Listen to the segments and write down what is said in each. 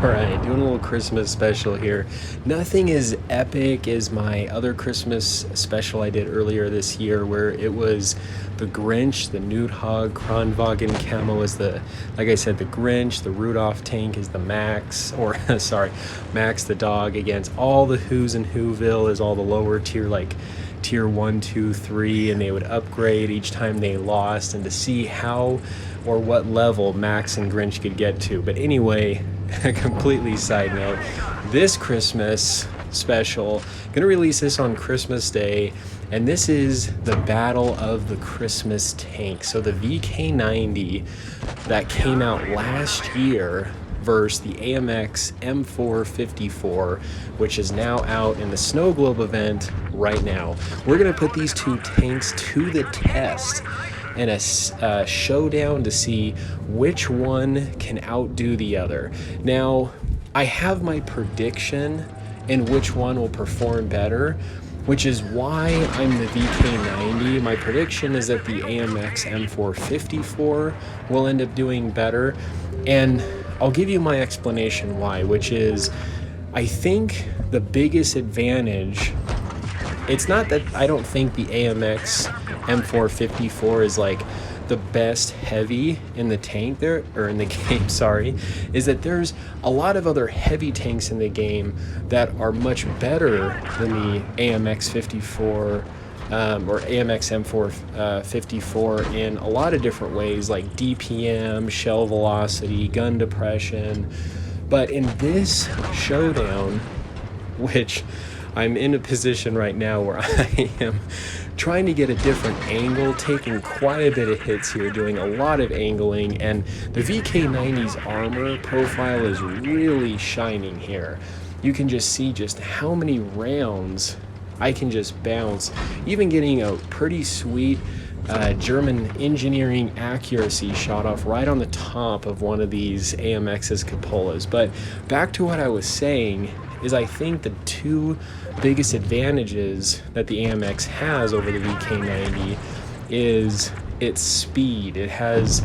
Alright, doing a little Christmas special here. Nothing as epic as my other Christmas special I did earlier this year, where it was the Grinch, the Newthog, Kronwagen camo is the, like I said, the Grinch, the Rudolph tank is the Max, or sorry, Max the dog against all the Who's in Whoville is all the lower tier, like tier 1, 2, 3, and they would upgrade each time they lost, and to see how or what level Max and Grinch could get to. But anyway, completely side note, this Christmas special, gonna release this on Christmas Day, and this is the Battle of the Christmas Tank. So the VK90 that came out last year versus the AMX M454, which is now out in the Snow Globe event right now. We're gonna put these two tanks to the test in a showdown to see which one can outdo the other. Now, I have my prediction in which one will perform better, which is why I'm the VK90. My prediction is that the AMX M454 will end up doing better, and I'll give you my explanation why, which is I think the biggest advantage, it's not that I don't think the AMX M454 is like the best heavy in the tank there, or in the game, sorry, is that there's a lot of other heavy tanks in the game that are much better than the AMX 54 or AMX M454 in a lot of different ways, like DPM, shell velocity, gun depression. But in this showdown, which I'm in a position right now where I am trying to get a different angle, taking quite a bit of hits here, doing a lot of angling, and the VK90's armor profile is really shining here. You can just see just how many rounds I can just bounce, even getting a pretty sweet German engineering accuracy shot off right on the top of one of these AMX's cupolas. But back to what I was saying is I think the two biggest advantages that the AMX has over the VK90 is its speed. It has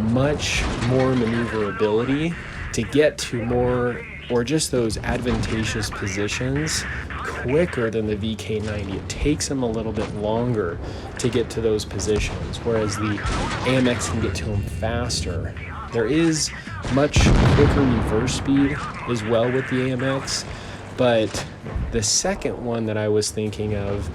much more maneuverability to get to more, or just those advantageous positions, quicker than the VK90. It takes them a little bit longer to get to those positions, whereas the AMX can get to them faster. There is much quicker reverse speed as well with the AMX, but the second one that I was thinking of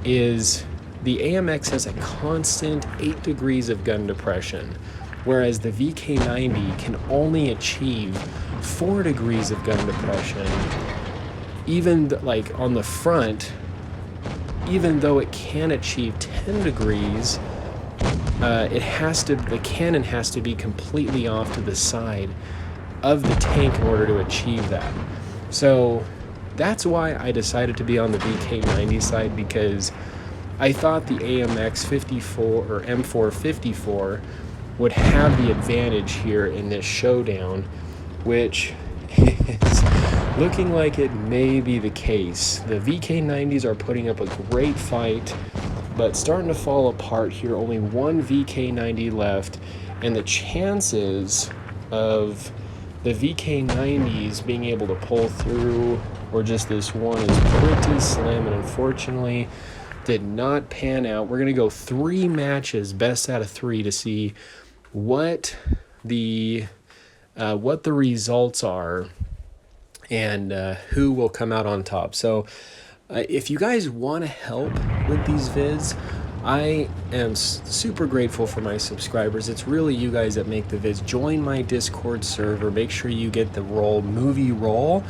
is the AMX has a constant 8 degrees of gun depression, whereas the VK90 can only achieve 4 degrees of gun depression. Even like on the front, even though it can achieve 10 degrees, the cannon has to be completely off to the side of the tank in order to achieve that. So that's why I decided to be on the VK90 side, because I thought the AMX 54 or M454 would have the advantage here in this showdown, which is looking like it may be the case. The VK90s are putting up a great fight, but starting to fall apart here. Only one VK90 left, and the chances of the VK90s being able to pull through, or just this one, is pretty slim, and unfortunately did not pan out. We're going to go 3 matches, best out of 3, to see what the results are and who will come out on top. So if you guys want to help with these vids, I am super grateful for my subscribers. It's really you guys that make the vids. Join my Discord server. Make sure you get the movie roll.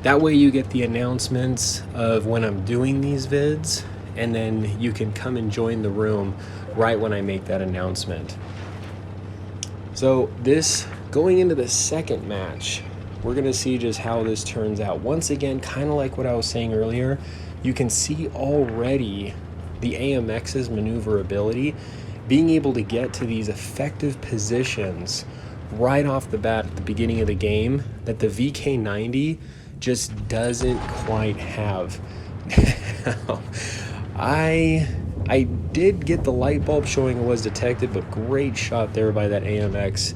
That way you get the announcements of when I'm doing these vids, and then you can come and join the room right when I make that announcement. So going into the second match, we're going to see just how this turns out. Once again, kind of like what I was saying earlier, you can see already the AMX's maneuverability, being able to get to these effective positions right off the bat at the beginning of the game that the VK90 just doesn't quite have. I did get the light bulb showing it was detected, but great shot there by that AMX.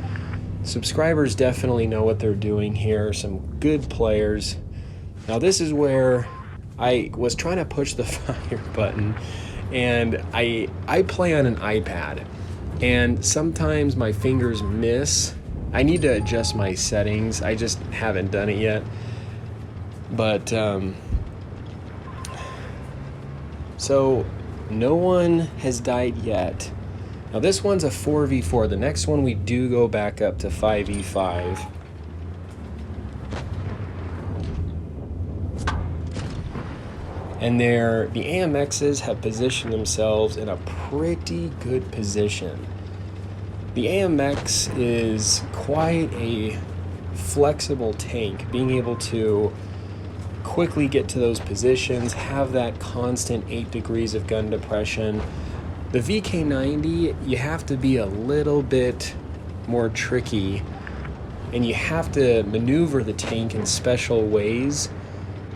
subscribers definitely know what they're doing here. Some good players. Now this is where I was trying to push the fire button, and I play on an iPad, and sometimes my fingers miss. I need to adjust my settings. I just haven't done it yet. But so no one has died yet. Now this one's a 4v4. The next one we do go back up to 5v5. And the AMXs have positioned themselves in a pretty good position. The AMX is quite a flexible tank, being able to quickly get to those positions, have that constant 8 degrees of gun depression. The VK90, you have to be a little bit more tricky, and you have to maneuver the tank in special ways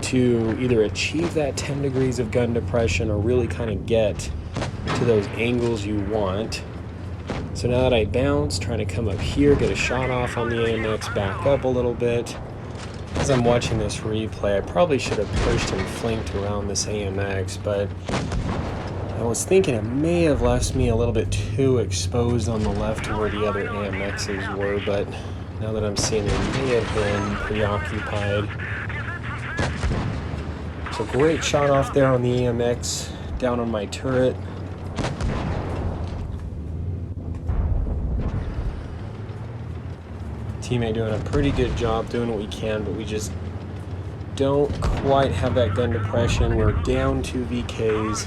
to either achieve that 10 degrees of gun depression or really kind of get to those angles you want. So now that I bounce, trying to come up here, get a shot off on the AMX, back up a little bit. As I'm watching this replay, I probably should have pushed and flanked around this AMX, but I was thinking it may have left me a little bit too exposed on the left to where the other AMXs were, but now that I'm seeing they may have been preoccupied. So great shot off there on the AMX, down on my turret. Teammate doing a pretty good job doing what we can, but we just don't quite have that gun depression. We're down 2 VKs.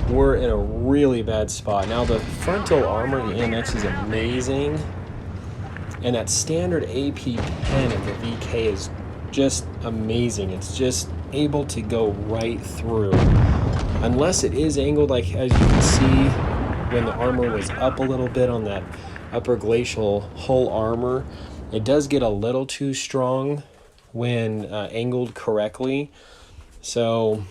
And we're in a really bad spot. Now the frontal armor in the AMX is amazing, and that standard AP pen at the VK is just amazing. It's just able to go right through. Unless it is angled, like as you can see when the armor was up a little bit on that upper glacial hull armor, it does get a little too strong when angled correctly. So,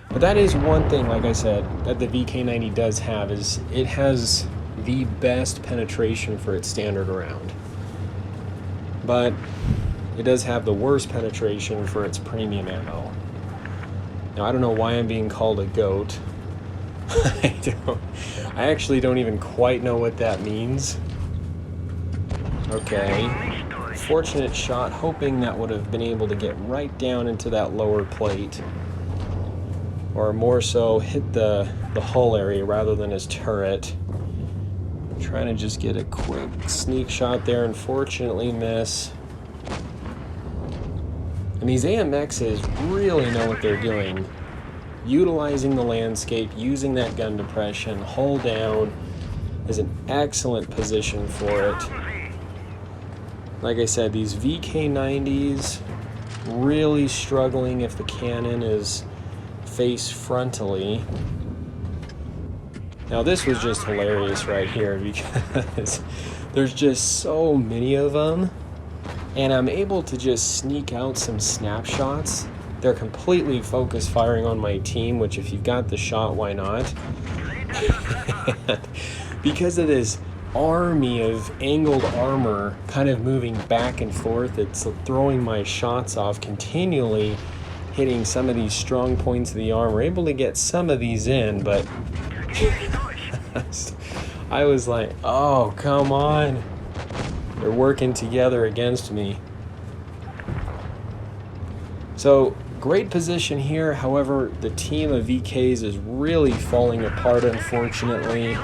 but that is one thing, like I said, that the VK90 does have, is it has the best penetration for its standard round. But it does have the worst penetration for its premium ammo. Now I don't know why I'm being called a goat. I actually don't even quite know what that means. Okay. Fortunate shot, hoping that would have been able to get right down into that lower plate. Or more so, hit the hull area rather than his turret. Trying to just get a quick sneak shot there, unfortunately miss. And these AMXs really know what they're doing. Utilizing the landscape, using that gun depression, hull down is an excellent position for it. Like I said, these VK90s really struggling if the cannon is face frontally. Now this was just hilarious right here because there's just so many of them, and I'm able to just sneak out some snapshots. They're completely focus firing on my team, which if you've got the shot, why not? Because of this army of angled armor kind of moving back and forth, it's throwing my shots off, continually hitting some of these strong points of the armor. Able to get some of these in, but I was like, oh, come on. They're working together against me. So, great position here. However, the team of VKs is really falling apart, unfortunately.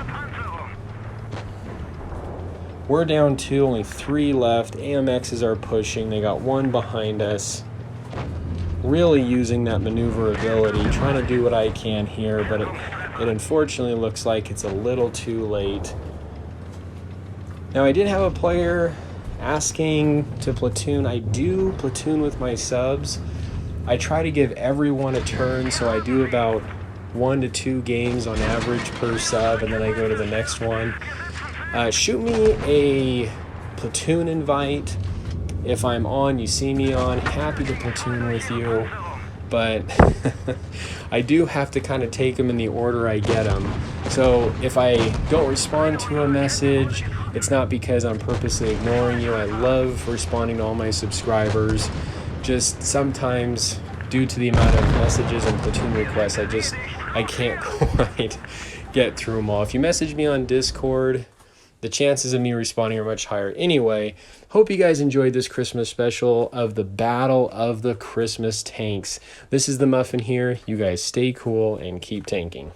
We're down 2, only 3 left. AMXs are pushing. They got 1 behind us. Really using that maneuverability, trying to do what I can here, but it unfortunately looks like it's a little too late. Now, I did have a player asking to platoon. I do platoon with my subs. I try to give everyone a turn, so I do about 1 to 2 games on average per sub, and then I go to the next one. Shoot me a platoon invite. If I'm on, you see me on, happy to platoon with you. but I do have to kind of take them in the order I get them. So if I don't respond to a message, it's not because I'm purposely ignoring you. I love responding to all my subscribers. Just sometimes, due to the amount of messages and platoon requests, I can't quite get through them all. If you message me on Discord, the chances of me responding are much higher. Anyway, hope you guys enjoyed this Christmas special of the Battle of the Christmas Tanks. This is the Muffin here. You guys stay cool and keep tanking.